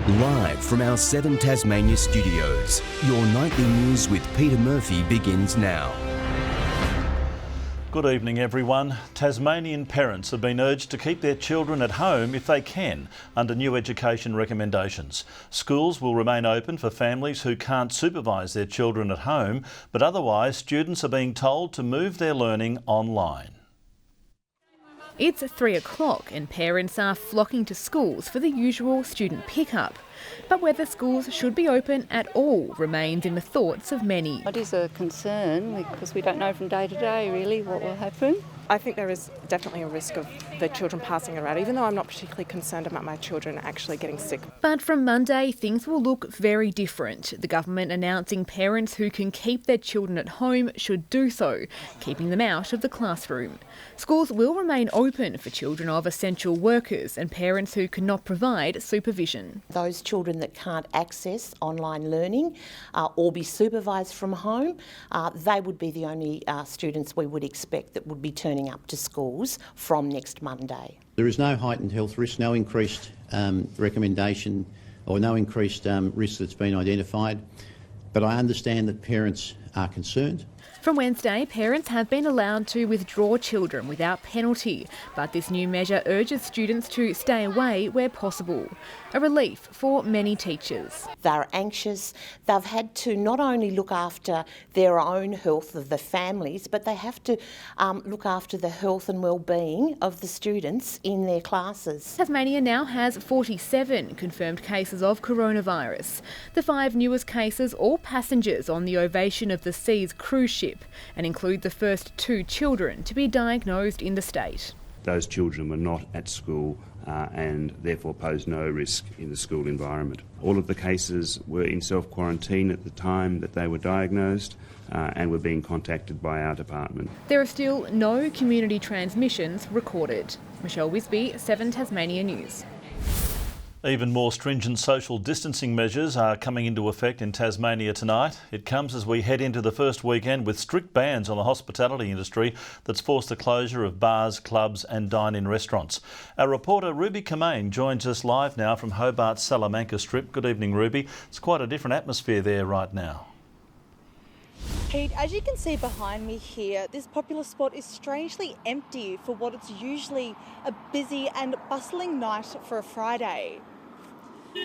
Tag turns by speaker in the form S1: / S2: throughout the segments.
S1: Live from our 7 Tasmania studios, your nightly news with Peter Murphy begins now.
S2: Good evening everyone. Tasmanian parents have been urged to keep their children at home if they can under new education recommendations. Schools will remain open for families who can't supervise their children at home, but otherwise students are being told to move their learning online.
S3: It's 3 o'clock and parents are flocking to schools for the usual student pickup. But whether schools should be open at all remains in the thoughts of many.
S4: It is a concern because we don't know from day to day really what will happen.
S5: I think there is definitely a risk of the children passing it around, even though I'm not particularly concerned about my children actually getting sick.
S3: But from Monday, things will look very different. The government announcing parents who can keep their children at home should do so, keeping them out of the classroom. Schools will remain open for children of essential workers and parents who cannot provide supervision.
S6: Those children that can't access online learning or be supervised from home, they would be the only students we would expect that would be turning up to schools from next Monday.
S7: There is no heightened health risk, no increased recommendation or no increased risk that's been identified, but I understand that parents are concerned.
S3: From Wednesday, parents have been allowed to withdraw children without penalty, but this new measure urges students to stay away where possible. A relief for many teachers.
S6: They're anxious. They've had to not only look after their own health of the families, but they have to look after the health and well-being of the students in their classes.
S3: Tasmania now has 47 confirmed cases of coronavirus. The 5 newest cases, all passengers on the Ovation of the Seas cruise ship, and include the first 2 children to be diagnosed in the state.
S8: Those children were not at school and therefore posed no risk in the school environment. All of the cases were in self-quarantine at the time that they were diagnosed and were being contacted by our department.
S3: There are still no community transmissions recorded. Michelle Wisby, 7 Tasmania News.
S2: Even more stringent social distancing measures are coming into effect in Tasmania tonight. It comes as we head into the first weekend with strict bans on the hospitality industry that's forced the closure of bars, clubs and dine-in restaurants. Our reporter Ruby Kamain joins us live now from Hobart's Salamanca Strip. Good evening, Ruby. It's quite a different atmosphere there right now.
S9: Pete, as you can see behind me here, this popular spot is strangely empty for what is usually a busy and bustling night for a Friday.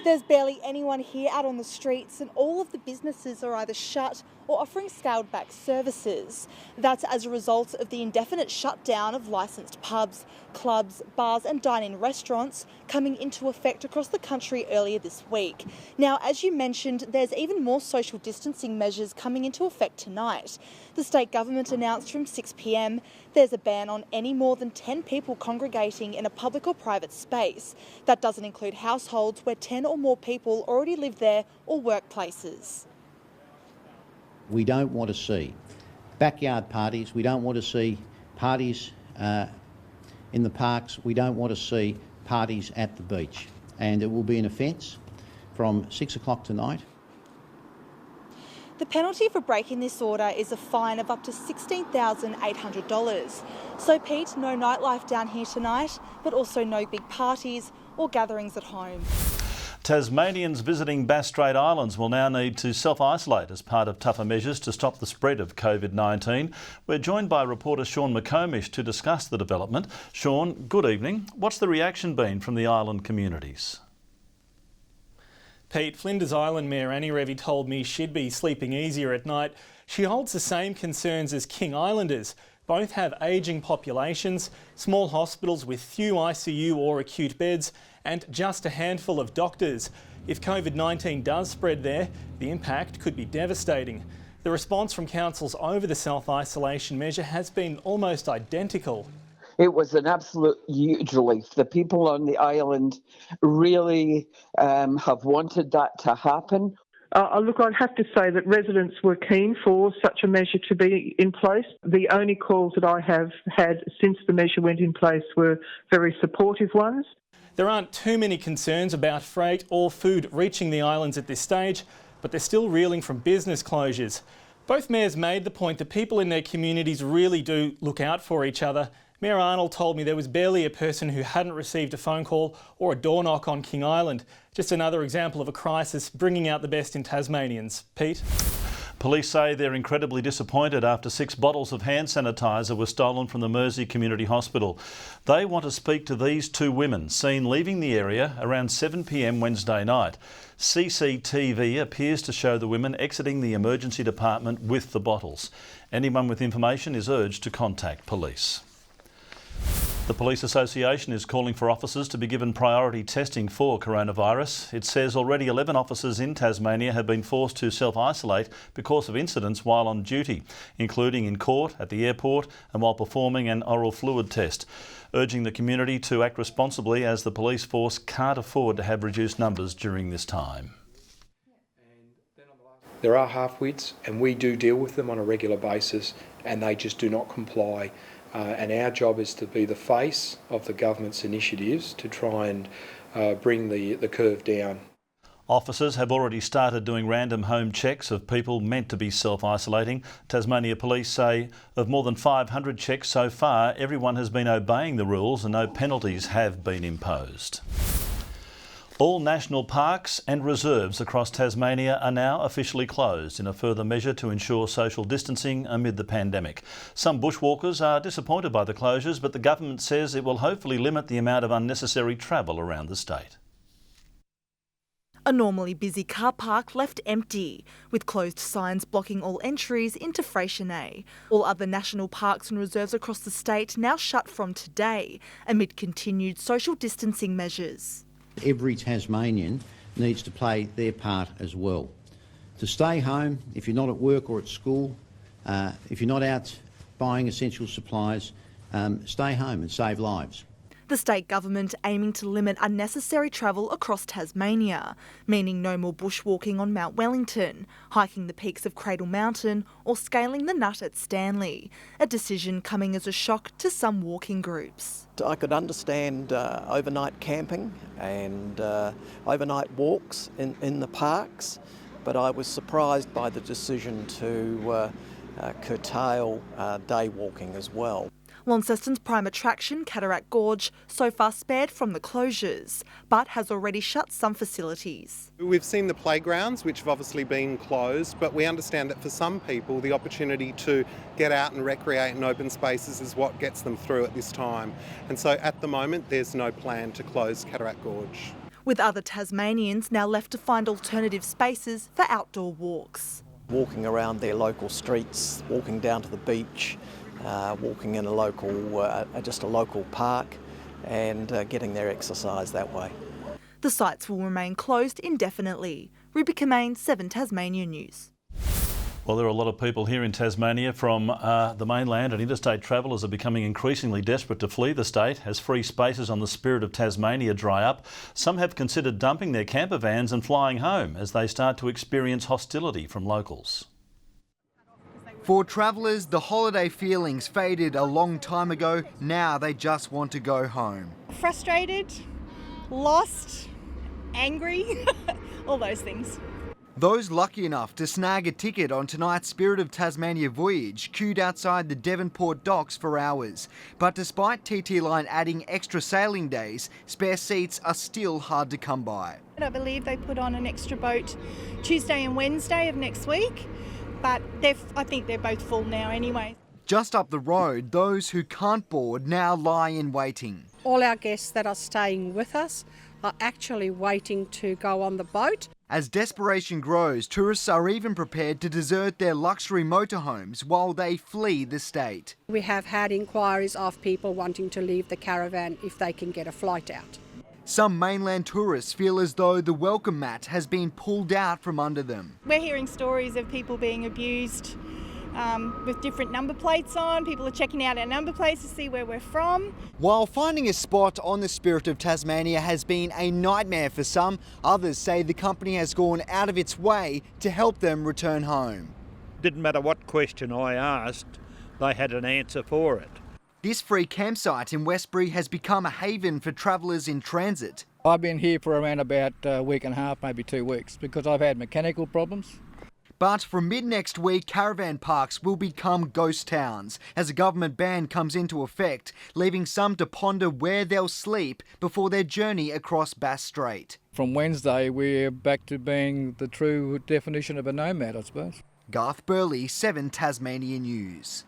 S9: There's barely anyone here out on the streets and all of the businesses are either shut or offering scaled back services. That's as a result of the indefinite shutdown of licensed pubs, clubs, bars and dine-in restaurants coming into effect across the country earlier this week. Now, as you mentioned, there's even more social distancing measures coming into effect tonight. The state government announced from 6 p.m. there's a ban on any more than 10 people congregating in a public or private space. That doesn't include households where 10 or more people already live there or workplaces.
S7: We don't want to see backyard parties, we don't want to see parties in the parks, we don't want to see parties at the beach. And it will be an offence from 6 o'clock tonight.
S9: The penalty for breaking this order is a fine of up to $16,800. So Pete, no nightlife down here tonight, but also no big parties or gatherings at home.
S2: Tasmanians visiting Bass Strait Islands will now need to self-isolate as part of tougher measures to stop the spread of COVID-19. We're joined by reporter Sean McComish to discuss the development. Sean, good evening. What's the reaction been from the island communities?
S10: Pete, Flinders Island Mayor Annie Revy told me she'd be sleeping easier at night. She holds the same concerns as King Islanders. Both have ageing populations, small hospitals with few ICU or acute beds, and just a handful of doctors. If COVID-19 does spread there, the impact could be devastating. The response from councils over the self-isolation measure has been almost identical.
S11: It was an absolute huge relief. The people on the island really have wanted that to happen.
S12: Look, I'd have to say that residents were keen for such a measure to be in place. The only calls that I have had since the measure went in place were very supportive ones.
S10: There aren't too many concerns about freight or food reaching the islands at this stage, but they're still reeling from business closures. Both mayors made the point that people in their communities really do look out for each other. Mayor Arnold told me there was barely a person who hadn't received a phone call or a door knock on King Island. Just another example of a crisis bringing out the best in Tasmanians. Pete?
S2: Police say they're incredibly disappointed after 6 bottles of hand sanitizer were stolen from the Mersey Community Hospital. They want to speak to these 2 women seen leaving the area around 7 p.m. Wednesday night. CCTV appears to show the women exiting the emergency department with the bottles. Anyone with information is urged to contact police. The Police Association is calling for officers to be given priority testing for coronavirus. It says already 11 officers in Tasmania have been forced to self-isolate because of incidents while on duty, including in court, at the airport and while performing an oral fluid test, urging the community to act responsibly as the police force can't afford to have reduced numbers during this time.
S13: There are half-wits and we do deal with them on a regular basis and they just do not comply. And our job is to be the face of the government's initiatives to try and bring the curve down.
S2: Officers have already started doing random home checks of people meant to be self-isolating. Tasmania Police say of more than 500 checks so far, everyone has been obeying the rules and no penalties have been imposed. All national parks and reserves across Tasmania are now officially closed in a further measure to ensure social distancing amid the pandemic. Some bushwalkers are disappointed by the closures, but the government says it will hopefully limit the amount of unnecessary travel around the state.
S9: A normally busy car park left empty, with closed signs blocking all entries into Freycinet. All other national parks and reserves across the state now shut from today, amid continued social distancing measures.
S7: Every Tasmanian needs to play their part as well. To stay home, if you're not at work or at school, if you're not out buying essential supplies, stay home and save lives.
S9: The state government aiming to limit unnecessary travel across Tasmania, meaning no more bushwalking on Mount Wellington, hiking the peaks of Cradle Mountain or scaling the Nut at Stanley, a decision coming as a shock to some walking groups.
S14: I could understand overnight camping and overnight walks in the parks, but I was surprised by the decision to curtail day walking as well.
S9: Launceston's prime attraction, Cataract Gorge, so far spared from the closures, but has already shut some facilities.
S15: We've seen the playgrounds, which have obviously been closed, but we understand that for some people the opportunity to get out and recreate in open spaces is what gets them through at this time. And so at the moment there's no plan to close Cataract Gorge.
S9: With other Tasmanians now left to find alternative spaces for outdoor walks.
S14: Walking around their local streets, walking down to the beach, walking in a local park and getting their exercise that way.
S9: The sites will remain closed indefinitely. Ruby Kamain, 7 Tasmania News.
S2: Well, there are a lot of people here in Tasmania from the mainland, and interstate travellers are becoming increasingly desperate to flee the state as free spaces on the Spirit of Tasmania dry up. Some have considered dumping their camper vans and flying home as they start to experience hostility from locals.
S16: For travellers, the holiday feelings faded a long time ago. Now they just want to go home.
S17: Frustrated, lost, angry, all those things.
S16: Those lucky enough to snag a ticket on tonight's Spirit of Tasmania voyage queued outside the Devonport docks for hours. But despite TT Line adding extra sailing days, spare seats are still hard to come by.
S17: I believe they put on an extra boat Tuesday and Wednesday of next week. But I think they're both full now anyway.
S16: Just up the road, those who can't board now lie in waiting.
S18: All our guests that are staying with us are actually waiting to go on the boat.
S16: As desperation grows, tourists are even prepared to desert their luxury motorhomes while they flee the state.
S18: We have had inquiries of people wanting to leave the caravan if they can get a flight out.
S16: Some mainland tourists feel as though the welcome mat has been pulled out from under them.
S17: We're hearing stories of people being abused with different number plates on. People are checking out our number plates to see where we're from.
S16: While finding a spot on the Spirit of Tasmania has been a nightmare for some, others say the company has gone out of its way to help them return home.
S19: Didn't matter what question I asked, they had an answer for it.
S16: This free campsite in Westbury has become a haven for travellers in transit.
S20: I've been here for around about a week and a half, maybe 2 weeks, because I've had mechanical problems.
S16: But from mid-next week, caravan parks will become ghost towns as a government ban comes into effect, leaving some to ponder where they'll sleep before their journey across Bass Strait.
S20: From Wednesday, we're back to being the true definition of a nomad, I suppose.
S16: Garth Burley, 7 Tasmania News.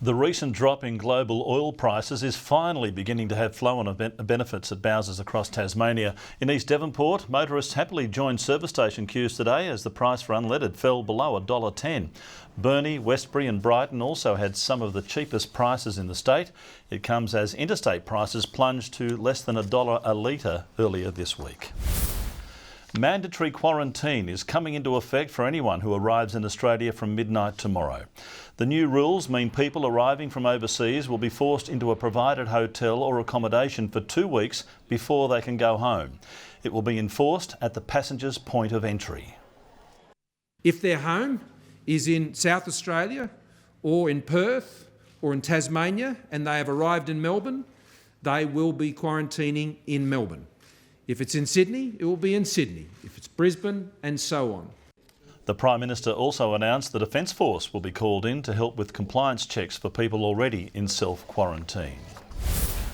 S2: The recent drop in global oil prices is finally beginning to have flow-on benefits at bowsers across Tasmania. In East Devonport, motorists happily joined service station queues today as the price for unleaded fell below $1.10. Burnie, Westbury and Brighton also had some of the cheapest prices in the state. It comes as interstate prices plunged to less than $1 a litre earlier this week. Mandatory quarantine is coming into effect for anyone who arrives in Australia from midnight tomorrow. The new rules mean people arriving from overseas will be forced into a provided hotel or accommodation for 2 weeks before they can go home. It will be enforced at the passenger's point of entry.
S21: If their home is in South Australia or in Perth or in Tasmania and they have arrived in Melbourne, they will be quarantining in Melbourne. If it's in Sydney, it will be in Sydney. If it's Brisbane, and so on.
S2: The Prime Minister also announced the Defence Force will be called in to help with compliance checks for people already in self-quarantine.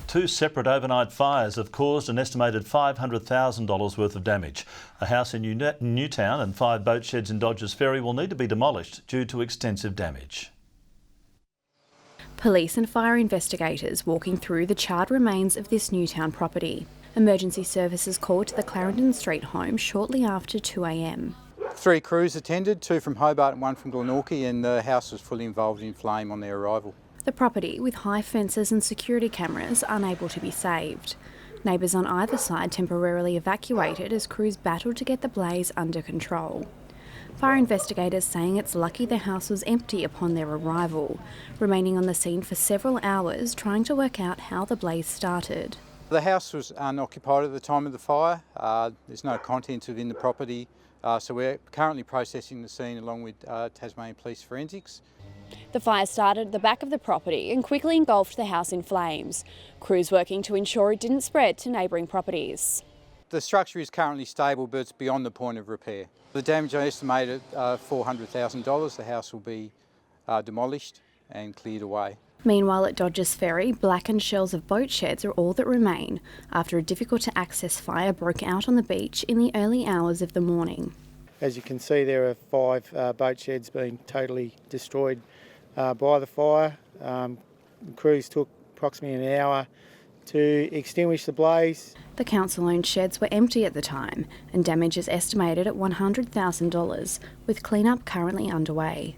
S2: 2 separate overnight fires have caused an estimated $500,000 worth of damage. A house in Newtown and 5 boat sheds in Dodgers Ferry will need to be demolished due to extensive damage.
S22: Police and fire investigators walking through the charred remains of this Newtown property. Emergency services called to the Clarendon Street home shortly after 2 a.m.
S23: 3 crews attended, 2 from Hobart and 1 from Glenorchy, and the house was fully involved in flame on their arrival.
S22: The property, with high fences and security cameras, unable to be saved. Neighbours on either side temporarily evacuated as crews battled to get the blaze under control. Fire investigators saying it's lucky the house was empty upon their arrival, remaining on the scene for several hours trying to work out how the blaze started.
S23: The house was unoccupied at the time of the fire. There's no contents within the property, so we're currently processing the scene along with Tasmania Police Forensics.
S22: The fire started at the back of the property and quickly engulfed the house in flames. Crews working to ensure it didn't spread to neighbouring properties.
S23: The structure is currently stable, but it's beyond the point of repair. The damage I estimated $400,000. The house will be demolished and cleared away.
S22: Meanwhile, at Dodgers Ferry, blackened shells of boat sheds are all that remain after a difficult-to-access fire broke out on the beach in the early hours of the morning.
S24: As you can see, there are 5 boat sheds being totally destroyed by the fire. The crews took approximately an hour to extinguish the blaze.
S22: The council-owned sheds were empty at the time and damage is estimated at $100,000, with clean-up currently underway.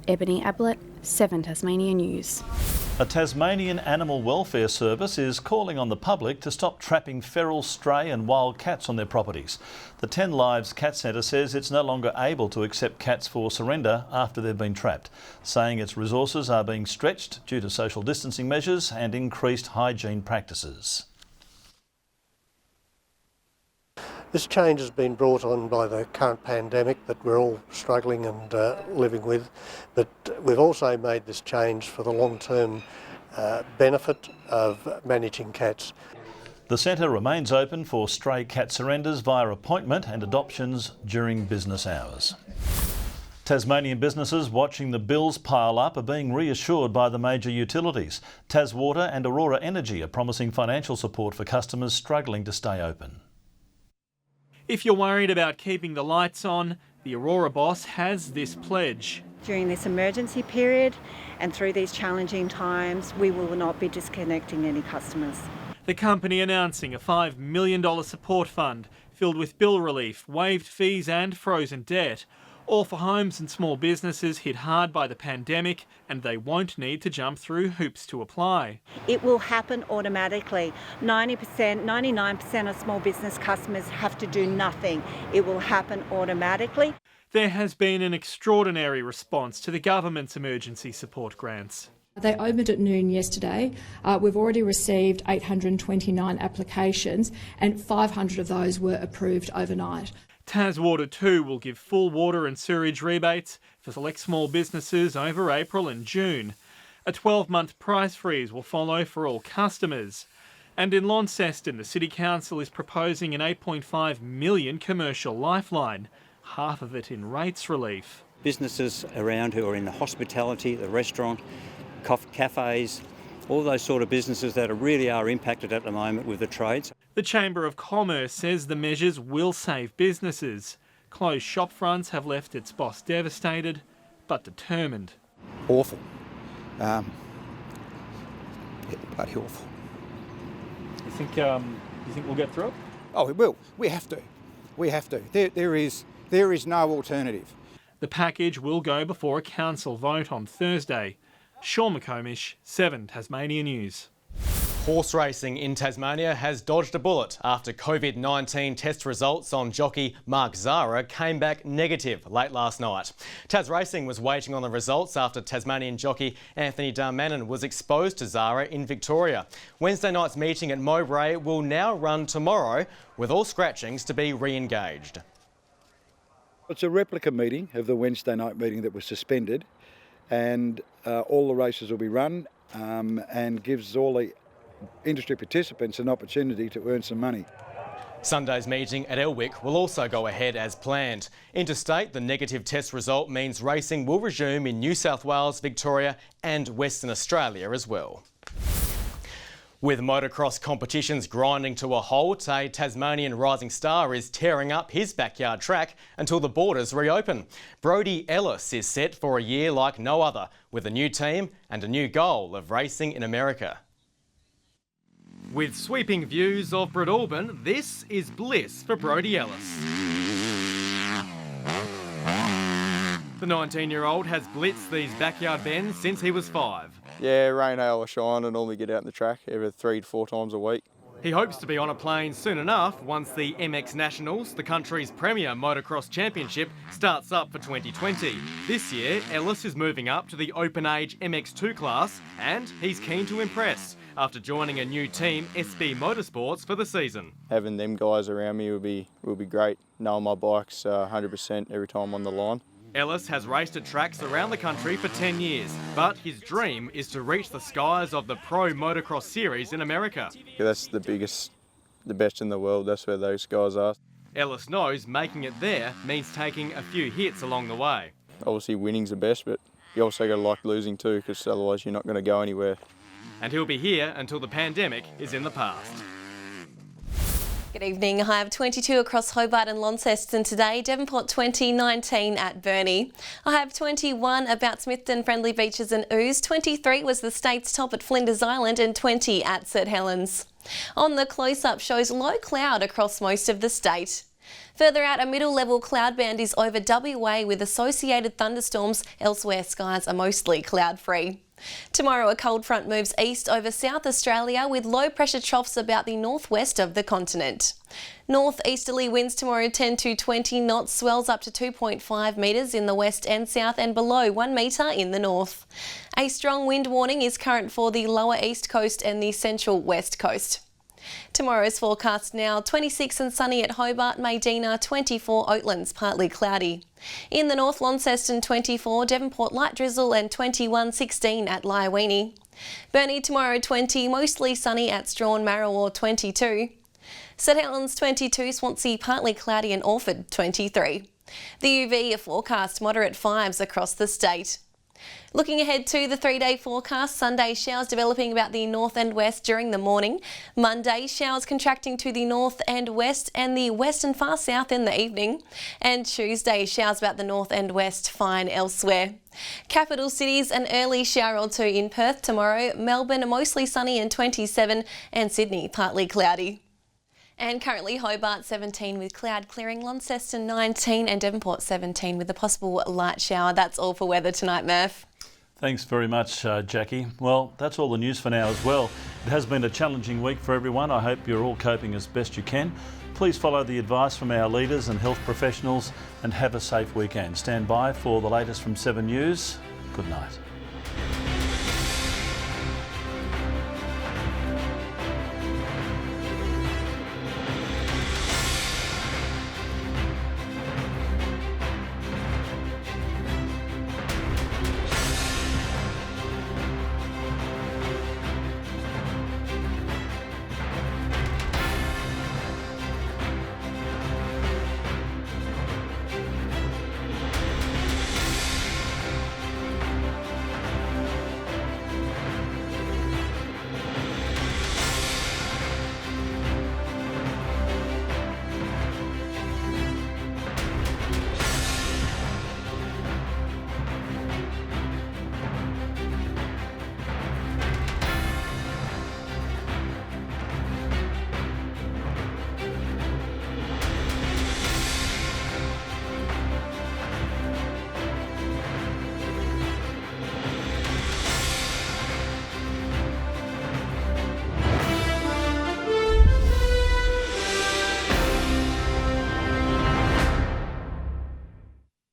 S22: Ebony Ablett, 7 Tasmania News.
S2: A Tasmanian animal welfare service is calling on the public to stop trapping feral, stray and wild cats on their properties. The 10 Lives Cat Centre says it's no longer able to accept cats for surrender after they've been trapped, saying its resources are being stretched due to social distancing measures and increased hygiene practices.
S25: This change has been brought on by the current pandemic that we're all struggling and living with, but we've also made this change for the long-term benefit of managing cats.
S2: The centre remains open for stray cat surrenders via appointment and adoptions during business hours. Tasmanian businesses watching the bills pile up are being reassured by the major utilities. Taswater and Aurora Energy are promising financial support for customers struggling to stay open.
S10: If you're worried about keeping the lights on, the Aurora boss has this pledge.
S26: During this emergency period and through these challenging times, we will not be disconnecting any customers.
S10: The company announcing a $5 million support fund filled with bill relief, waived fees and frozen debt, all for homes and small businesses hit hard by the pandemic, and they won't need to jump through hoops to apply.
S26: It will happen automatically. 90%, 99% of small business customers have to do nothing. It will happen automatically.
S10: There has been an extraordinary response to the government's emergency support grants.
S27: They opened at noon yesterday. We've already received 829 applications and 500 of those were approved overnight.
S10: Taswater too will give full water and sewerage rebates for select small businesses over April and June. A 12-month price freeze will follow for all customers. And in Launceston, the City Council is proposing an $8.5 million commercial lifeline. half of it in rates relief.
S1: Businesses around who are in the hospitality, the restaurant, cafes, all those sort of businesses that really are impacted at the moment with the trades.
S10: The Chamber of Commerce says the measures will save businesses. Closed shop fronts have left its boss devastated, but determined.
S3: Awful. Bloody awful.
S10: You think we'll get through it?
S3: Oh, we will. We have to. We have to. There is no alternative.
S10: The package will go before a council vote on Thursday. Sean McComish, 7 Tasmania News.
S4: Horse racing in Tasmania has dodged a bullet after COVID-19 test results on jockey Mark Zahra came back negative late last night. Tas Racing was waiting on the results after Tasmanian jockey Anthony Darmanin was exposed to Zahra in Victoria. Wednesday night's meeting at Mowbray will now run tomorrow, with all scratchings to be re-engaged.
S5: It's a replica meeting of the Wednesday night meeting that was suspended, and all the races will be run and gives all the industry participants an opportunity to earn some money.
S4: Sunday's meeting at Elwick will also go ahead as planned. Interstate, the negative test result means racing will resume in New South Wales, Victoria and Western Australia as well. With motocross competitions grinding to a halt, a Tasmanian rising star is tearing up his backyard track until the borders reopen. Brodie Ellis is set for a year like no other, with a new team and a new goal of racing in America. With sweeping views of Breadalbin, this is bliss for Brodie Ellis. The 19-year-old has blitzed these backyard bends since he was 5.
S6: Yeah, rain, hail or shine, I normally get out in the track every 3 to 4 times a week.
S4: He hopes to be on a plane soon enough once the MX Nationals, the country's premier motocross championship, starts up for 2020. This year, Ellis is moving up to the open age MX2 class and he's keen to impress after joining a new team, SB Motorsports, for the season.
S6: Having them guys around me will be great, knowing my bike's 100% every time on the line.
S4: Ellis has raced at tracks around the country for 10 years, but his dream is to reach the skies of the Pro Motocross Series in America.
S6: Yeah, that's the biggest, the best in the world, that's where those guys are.
S4: Ellis knows making it there means taking a few hits along the way.
S6: Obviously winning's the best, but you also got to like losing too, because otherwise you're not going to go anywhere.
S4: And he'll be here until the pandemic is in the past.
S8: Good evening. High of 22 across Hobart and Launceston today. Devonport 20, 19 at Burnie. A high of 21 about Smithton, Friendly Beaches and Ooze. 23 was the state's top at Flinders Island and 20 at St Helens. On the close-up shows low cloud across most of the state. Further out, a middle-level cloud band is over WA with associated thunderstorms. Elsewhere, skies are mostly cloud-free. Tomorrow, a cold front moves east over South Australia with low-pressure troughs about the northwest of the continent. Northeasterly winds tomorrow 10 to 20 knots, swells up to 2.5 metres in the west and south and below 1 metre in the north. A strong wind warning is current for the lower east coast and the central west coast. Tomorrow's forecast now, 26 and sunny at Hobart, Medina, 24 Oatlands, partly cloudy. In the north, Launceston 24, Devonport light drizzle and 21-16 at Lyweenie. Burnie tomorrow 20, mostly sunny at Strawn, Marrawar 22. St Helens 22, Swansea partly cloudy and Orford 23. The UV forecast moderate 5s across the state. Looking ahead to the 3-day forecast, Sunday showers developing about the north and west during the morning. Monday showers contracting to the north and west and the west and far south in the evening. And Tuesday showers about the north and west, fine elsewhere. Capital cities an early shower or two in Perth tomorrow. Melbourne mostly sunny and 27 and Sydney partly cloudy. And currently Hobart 17 with cloud clearing, Launceston 19 and Devonport 17 with a possible light shower. That's all for weather tonight, Murph.
S2: Thanks very much, Jackie. Well, that's all the news for now as well. It has been a challenging week for everyone. I hope you're all coping as best you can. Please follow the advice from our leaders and health professionals and have a safe weekend. Stand by for the latest from 7 News. Good night.